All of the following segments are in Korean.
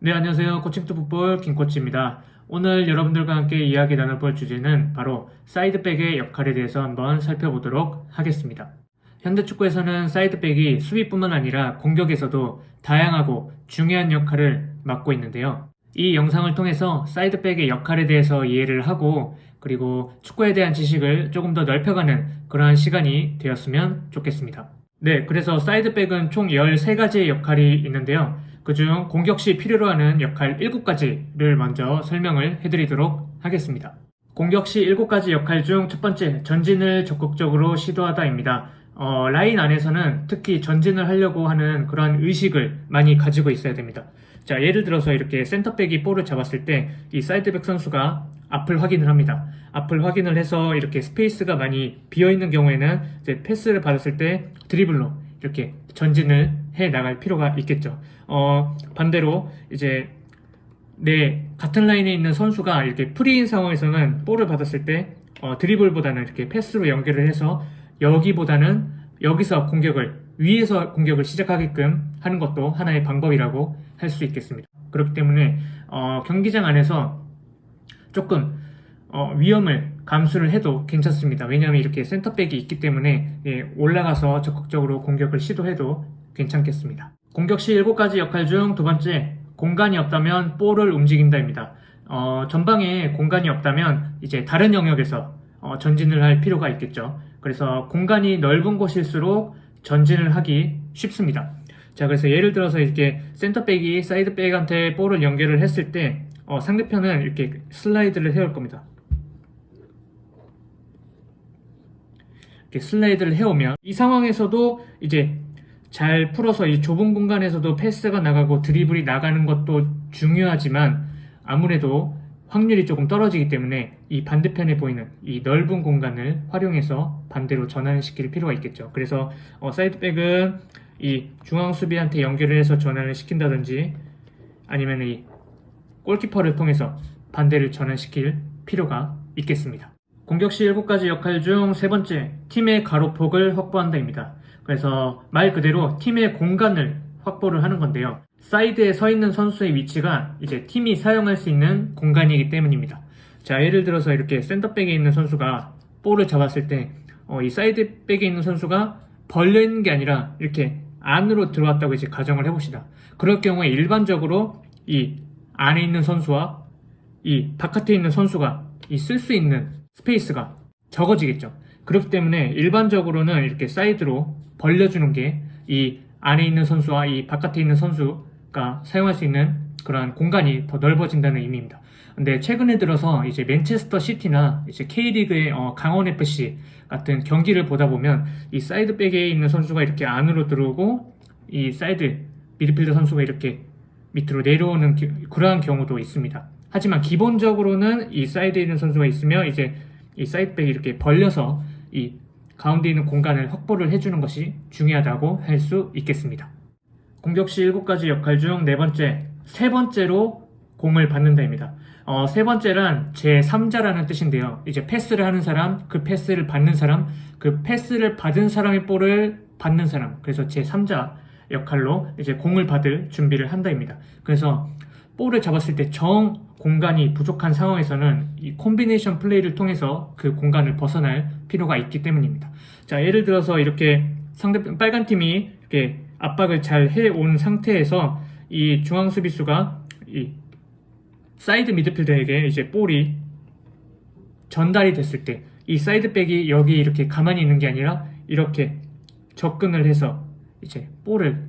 네, 안녕하세요. 코칭투 풋볼 김코치입니다. 오늘 여러분들과 함께 이야기 나눠볼 주제는 바로 사이드백의 역할에 대해서 한번 살펴보도록 하겠습니다. 현대 축구에서는 사이드백이 수비뿐만 아니라 공격에서도 다양하고 중요한 역할을 맡고 있는데요. 이 영상을 통해서 사이드백의 역할에 대해서 이해를 하고 그리고 축구에 대한 지식을 조금 더 넓혀가는 그러한 시간이 되었으면 좋겠습니다. 네, 그래서 사이드백은 총 13가지의 역할이 있는데요. 그중 공격 시 필요로 하는 역할 7가지를 먼저 설명을 해드리도록 하겠습니다. 공격 시 7가지 역할 중 첫 번째, 전진을 적극적으로 시도하다입니다. 라인 안에서는 특히 전진을 하려고 하는 그런 의식을 많이 가지고 있어야 됩니다. 자, 예를 들어서 이렇게 센터백이 볼을 잡았을 때 이 사이드백 선수가 앞을 확인을 합니다. 앞을 확인을 해서 이렇게 스페이스가 많이 비어있는 경우에는 이제 패스를 받았을 때 드리블로 이렇게 전진을 해 나갈 필요가 있겠죠. 반대로 이제 같은 라인에 있는 선수가 이렇게 프리인 상황에서는 볼을 받았을 때 드리블보다는 이렇게 패스로 연결을 해서 여기서 위에서 공격을 시작하게끔 하는 것도 하나의 방법이라고 할 수 있겠습니다. 그렇기 때문에 경기장 안에서 조금 위험을 감수를 해도 괜찮습니다. 왜냐하면 이렇게 센터백이 있기 때문에 올라가서 적극적으로 공격을 시도해도 괜찮겠습니다. 공격 시 7가지 역할 중 두 번째, 공간이 없다면 볼을 움직인다입니다. 전방에 공간이 없다면 이제 다른 영역에서 전진을 할 필요가 있겠죠. 그래서 공간이 넓은 곳일수록 전진을 하기 쉽습니다. 자, 그래서 예를 들어서 이렇게 센터백이 사이드백한테 볼을 연결을 했을 때 상대편은 이렇게 슬라이드를 해올 겁니다. 이렇게 슬라이드를 해오면 이 상황에서도 이제 잘 풀어서 이 좁은 공간에서도 패스가 나가고 드리블이 나가는 것도 중요하지만 아무래도 확률이 조금 떨어지기 때문에 이 반대편에 보이는 이 넓은 공간을 활용해서 반대로 전환을 시킬 필요가 있겠죠. 그래서 사이드백은 이 중앙 수비한테 연결을 해서 전환을 시킨다든지 아니면 이 골키퍼를 통해서 반대를 전환시킬 필요가 있겠습니다. 공격 시 7가지 역할 중 세 번째, 팀의 가로폭을 확보한다입니다. 그래서 말 그대로 팀의 공간을 확보를 하는 건데요. 사이드에 서 있는 선수의 위치가 이제 팀이 사용할 수 있는 공간이기 때문입니다. 자, 예를 들어서 이렇게 센터백에 있는 선수가 볼을 잡았을 때 이 사이드백에 있는 선수가 벌려 있는 게 아니라 이렇게 안으로 들어왔다고 이제 가정을 해봅시다. 그럴 경우에 일반적으로 이 안에 있는 선수와 이 바깥에 있는 선수가 쓸 수 있는 스페이스가 적어지겠죠. 그렇기 때문에 일반적으로는 이렇게 사이드로 벌려주는 게 이 안에 있는 선수와 이 바깥에 있는 선수가 사용할 수 있는 그런 공간이 더 넓어진다는 의미입니다. 근데 최근에 들어서 이제 맨체스터 시티나 이제 K리그의 강원 FC 같은 경기를 보다 보면 이 사이드백에 있는 선수가 이렇게 안으로 들어오고 이 사이드 미드필더 선수가 이렇게 밑으로 내려오는 그러한 경우도 있습니다. 하지만 기본적으로는 이 사이드에 있는 선수가 있으면 이제 이 사이드백이 이렇게 벌려서 이 가운데 있는 공간을 확보를 해주는 것이 중요하다고 할 수 있겠습니다. 공격 시 7가지 역할 중 세 번째로 공을 받는다입니다. 세 번째란 제3자라는 뜻인데요. 이제 패스를 하는 사람, 그 패스를 받는 사람, 그 패스를 받은 사람의 볼을 받는 사람. 그래서 제3자 역할로 이제 공을 받을 준비를 한다입니다. 그래서 볼을 잡았을 때 공간이 부족한 상황에서는 이 콤비네이션 플레이를 통해서 그 공간을 벗어날 필요가 있기 때문입니다. 자, 예를 들어서 이렇게 상대편 빨간 팀이 이렇게 압박을 잘 해온 상태에서 이 중앙 수비수가 이 사이드 미드필더에게 이제 볼이 전달이 됐을 때 이 사이드백이 여기 이렇게 가만히 있는 게 아니라 이렇게 접근을 해서 이제 볼을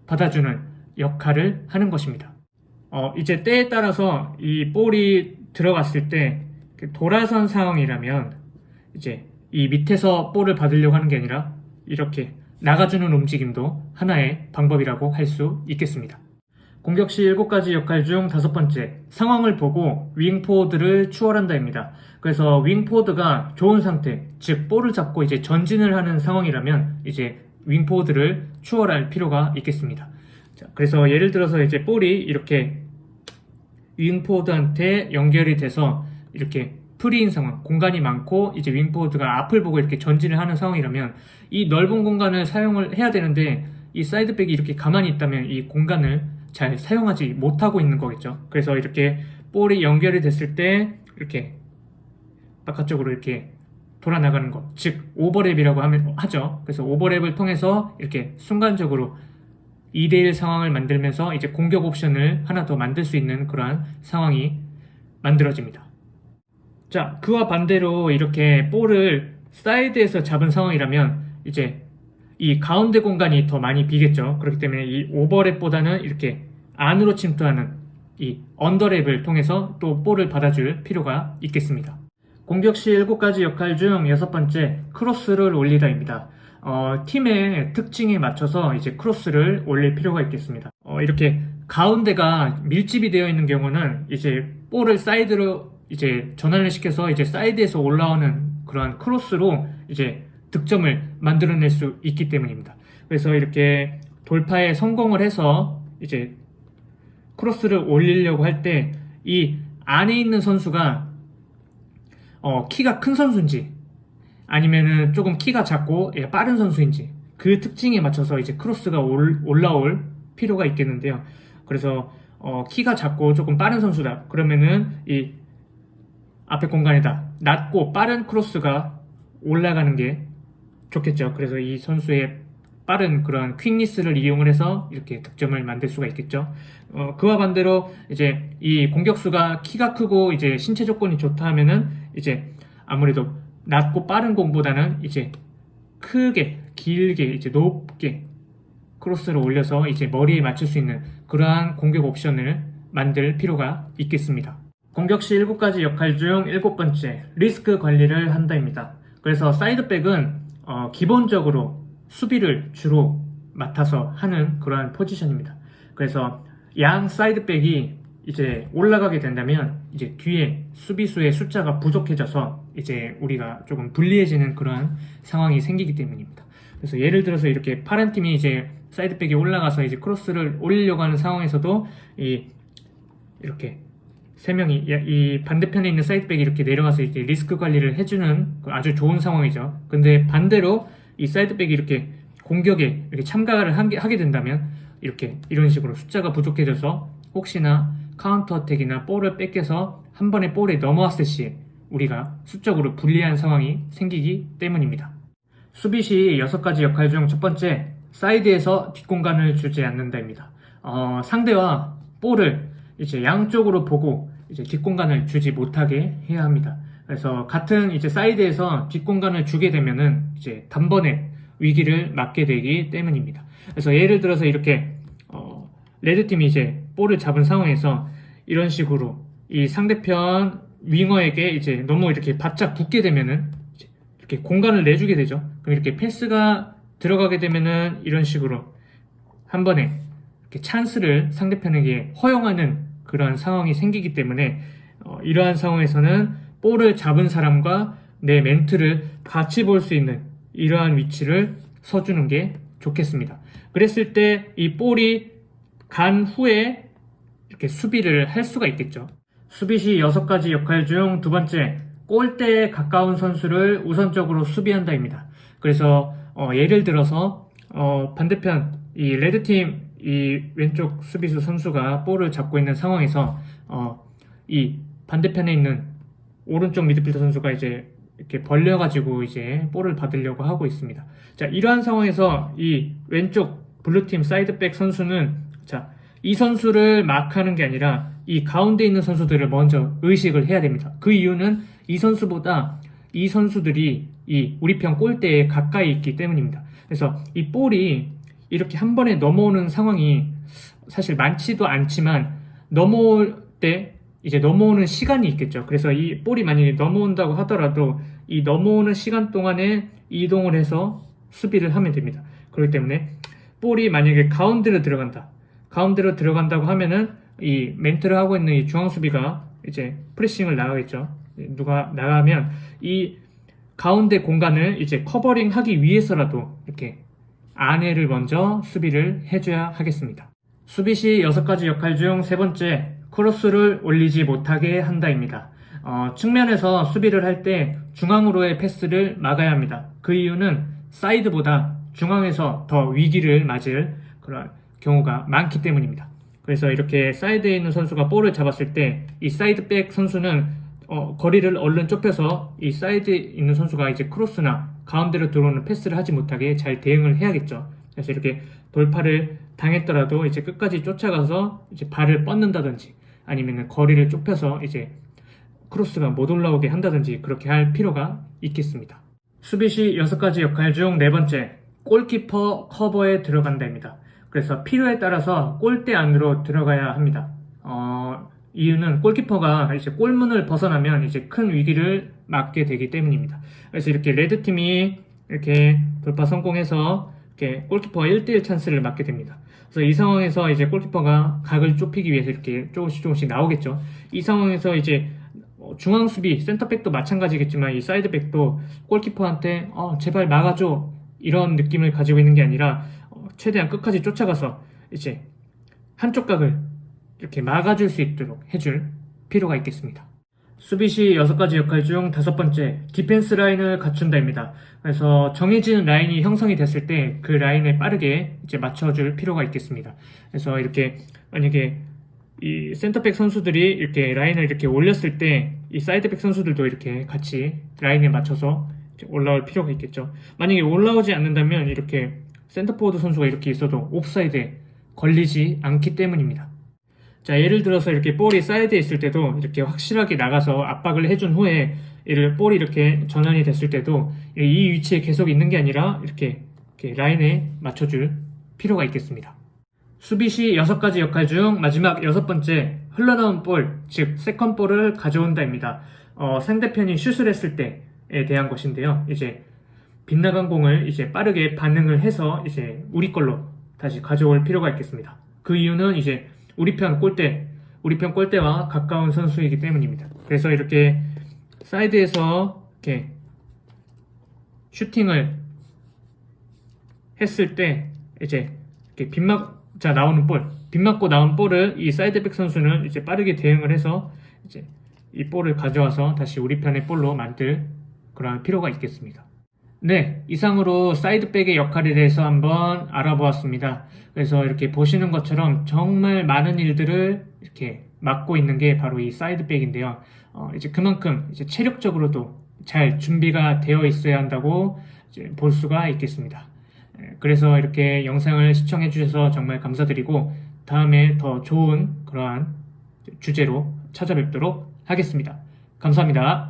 받아주는 역할을 하는 것입니다. 이제 때에 따라서 이 볼이 들어갔을 때 돌아선 상황이라면 이제 이 밑에서 볼을 받으려고 하는 게 아니라 이렇게 나가주는 움직임도 하나의 방법이라고 할 수 있겠습니다. 공격 시 7가지 역할 중 5번째, 상황을 보고 윙포워드를 추월한다입니다. 그래서 윙포워드가 좋은 상태, 즉 볼을 잡고 이제 전진을 하는 상황이라면 이제 윙포워드를 추월할 필요가 있겠습니다. 자, 그래서 예를 들어서 이제 볼이 이렇게 윙포워드한테 연결이 돼서 이렇게 프리인 상황, 공간이 많고 이제 윙포워드가 앞을 보고 이렇게 전진을 하는 상황이라면 이 넓은 공간을 사용을 해야 되는데 이 사이드백이 이렇게 가만히 있다면 이 공간을 잘 사용하지 못하고 있는 거겠죠. 그래서 이렇게 볼이 연결이 됐을 때 이렇게 바깥쪽으로 이렇게 돌아 나가는 것, 즉 오버랩이라고 하죠. 그래서 오버랩을 통해서 이렇게 순간적으로 2대1 상황을 만들면서 이제 공격 옵션을 하나 더 만들 수 있는 그러한 상황이 만들어집니다. 자, 그와 반대로 이렇게 볼을 사이드에서 잡은 상황이라면 이제 이 가운데 공간이 더 많이 비겠죠. 그렇기 때문에 이 오버랩보다는 이렇게 안으로 침투하는 이 언더랩을 통해서 또 볼을 받아줄 필요가 있겠습니다. 공격 시 7가지 역할 중 6번째, 크로스를 올리다입니다. 팀의 특징에 맞춰서 이제 크로스를 올릴 필요가 있겠습니다. 이렇게 가운데가 밀집이 되어 있는 경우는 이제 볼을 사이드로 이제 전환을 시켜서 이제 사이드에서 올라오는 그러한 크로스로 이제 득점을 만들어낼 수 있기 때문입니다. 그래서 이렇게 돌파에 성공을 해서 이제 크로스를 올리려고 할 때 이 안에 있는 선수가 키가 큰 선수인지 아니면은 조금 키가 작고 빠른 선수인지 그 특징에 맞춰서 이제 크로스가 올라올 필요가 있겠는데요. 그래서 키가 작고 조금 빠른 선수다. 그러면은 이 앞에 공간에다 낮고 빠른 크로스가 올라가는 게 좋겠죠. 그래서 이 선수의 빠른 그런 퀵니스를 이용을 해서 이렇게 득점을 만들 수가 있겠죠. 그와 반대로 이제 이 공격수가 키가 크고 이제 신체 조건이 좋다 하면은 이제 아무래도 낮고 빠른 공보다는 이제 크게 길게 이제 높게 크로스를 올려서 이제 머리에 맞출 수 있는 그러한 공격 옵션을 만들 필요가 있겠습니다. 공격 시 7가지 역할 중 7번째, 리스크 관리를 한다입니다. 그래서 사이드백은 기본적으로 수비를 주로 맡아서 하는 그러한 포지션입니다. 그래서 양 사이드백이 이제 올라가게 된다면 이제 뒤에 수비수의 숫자가 부족해져서 이제 우리가 조금 불리해지는 그러한 상황이 생기기 때문입니다. 그래서 예를 들어서 이렇게 파란 팀이 이제 사이드백이 올라가서 이제 크로스를 올리려고 하는 상황에서도 이렇게 세 명이 이 반대편에 있는 사이드백이 이렇게 내려가서 이렇게 리스크 관리를 해주는 아주 좋은 상황이죠. 근데 반대로 이 사이드백이 이렇게 공격에 이렇게 참가를 하게 된다면 이렇게 이런 식으로 숫자가 부족해져서 혹시나 카운터 어택이나 볼을 뺏겨서 한 번에 볼에 넘어왔을 시에 우리가 수적으로 불리한 상황이 생기기 때문입니다. 수비 시 6가지 역할 중 첫 번째, 사이드에서 뒷공간을 주지 않는다입니다. 상대와 볼을 이제 양쪽으로 보고 이제 뒷공간을 주지 못하게 해야 합니다. 그래서 같은 이제 사이드에서 뒷공간을 주게 되면은 이제 단번에 위기를 맞게 되기 때문입니다. 그래서 예를 들어서 이렇게 레드팀이 이제 볼을 잡은 상황에서 이런 식으로 이 상대편 윙어에게 이제 너무 이렇게 바짝 붙게 되면은 이렇게 공간을 내주게 되죠. 그럼 이렇게 패스가 들어가게 되면은 이런 식으로 한 번에 이렇게 찬스를 상대편에게 허용하는 그런 상황이 생기기 때문에 이러한 상황에서는 볼을 잡은 사람과 내 멘트를 같이 볼 수 있는 이러한 위치를 서주는 게 좋겠습니다. 그랬을 때 이 볼이 간 후에 이렇게 수비를 할 수가 있겠죠. 수비 시 6가지 역할 중 두 번째, 골대에 가까운 선수를 우선적으로 수비한다입니다. 그래서 예를 들어서 반대편 이 레드팀 이 왼쪽 수비수 선수가 볼을 잡고 있는 상황에서 이 반대편에 있는 오른쪽 미드필더 선수가 이제 이렇게 벌려가지고 이제 볼을 받으려고 하고 있습니다. 자, 이러한 상황에서 이 왼쪽 블루팀 사이드백 선수는 자, 이 선수를 마크하는 게 아니라 이 가운데 있는 선수들을 먼저 의식을 해야 됩니다. 그 이유는 이 선수보다 이 선수들이 이 우리 편 골대에 가까이 있기 때문입니다. 그래서 이 볼이 이렇게 한 번에 넘어오는 상황이 사실 많지도 않지만 넘어올 때 이제 넘어오는 시간이 있겠죠. 그래서 이 볼이 만약에 넘어온다고 하더라도 이 넘어오는 시간 동안에 이동을 해서 수비를 하면 됩니다. 그렇기 때문에 볼이 만약에 가운데로 들어간다고 하면은 이 멘트를 하고 있는 이 중앙 수비가 이제 프레싱을 나가겠죠. 누가 나가면 이 가운데 공간을 이제 커버링하기 위해서라도 이렇게 안에를 먼저 수비를 해줘야 하겠습니다. 수비 시 6가지 역할 중 세 번째, 크로스를 올리지 못하게 한다입니다. 측면에서 수비를 할 때 중앙으로의 패스를 막아야 합니다. 그 이유는 사이드보다 중앙에서 더 위기를 맞을 그런 경우가 많기 때문입니다. 그래서 이렇게 사이드에 있는 선수가 볼을 잡았을 때 이 사이드백 선수는 거리를 얼른 좁혀서 이 사이드에 있는 선수가 이제 크로스나 가운데로 들어오는 패스를 하지 못하게 잘 대응을 해야겠죠. 그래서 이렇게 돌파를 당했더라도 이제 끝까지 쫓아가서 이제 발을 뻗는다든지 아니면 거리를 좁혀서 이제 크로스가 못 올라오게 한다든지 그렇게 할 필요가 있겠습니다. 수비 시 6가지 역할 중 네 번째, 골키퍼 커버에 들어간다입니다. 그래서 필요에 따라서 골대 안으로 들어가야 합니다. 이유는 골키퍼가 이제 골문을 벗어나면 이제 큰 위기를 맞게 되기 때문입니다. 그래서 이렇게 레드팀이 이렇게 돌파 성공해서 이렇게 골키퍼가 1대1 찬스를 맞게 됩니다. 그래서 이 상황에서 이제 골키퍼가 각을 좁히기 위해서 이렇게 조금씩 나오겠죠. 이 상황에서 이제 중앙 수비, 센터백도 마찬가지겠지만 이 사이드백도 골키퍼한테 제발 막아줘 이런 느낌을 가지고 있는 게 아니라 최대한 끝까지 쫓아가서 이제 한쪽 각을 이렇게 막아줄 수 있도록 해줄 필요가 있겠습니다. 수비 시 6가지 역할 중 5번째, 디펜스 라인을 갖춘다입니다. 그래서 정해진 라인이 형성이 됐을 때 그 라인에 빠르게 이제 맞춰줄 필요가 있겠습니다. 그래서 이렇게 만약에 이 센터백 선수들이 이렇게 라인을 이렇게 올렸을 때 이 사이드백 선수들도 이렇게 같이 라인에 맞춰서 올라올 필요가 있겠죠. 만약에 올라오지 않는다면 이렇게 센터포워드 선수가 이렇게 있어도 옵사이드에 걸리지 않기 때문입니다. 자, 예를 들어서 이렇게 볼이 사이드에 있을 때도 이렇게 확실하게 나가서 압박을 해준 후에 볼이 이렇게 전환이 됐을 때도 이 위치에 계속 있는 게 아니라 이렇게 라인에 맞춰줄 필요가 있겠습니다. 수비 시 6가지 역할 중 마지막 6번째, 흘러나온 볼, 즉 세컨볼을 가져온다입니다. 상대편이 슛을 했을 때에 대한 것인데요. 이제 빗나간 공을 이제 빠르게 반응을 해서 이제 우리 걸로 다시 가져올 필요가 있겠습니다. 그 이유는 이제 우리 편 골대와 가까운 선수이기 때문입니다. 그래서 이렇게 사이드에서 이렇게 슈팅을 했을 때 이제 이렇게 빗맞고 나온 볼을 이 사이드백 선수는 이제 빠르게 대응을 해서 이제 이 볼을 가져와서 다시 우리 편의 볼로 만들 그런 필요가 있겠습니다. 네, 이상으로 사이드백의 역할에 대해서 한번 알아보았습니다. 그래서 이렇게 보시는 것처럼 정말 많은 일들을 이렇게 맡고 있는 게 바로 이 사이드백인데요. 이제 그만큼 이제 체력적으로도 잘 준비가 되어 있어야 한다고 이제 볼 수가 있겠습니다. 그래서 이렇게 영상을 시청해 주셔서 정말 감사드리고 다음에 더 좋은 그러한 주제로 찾아뵙도록 하겠습니다. 감사합니다.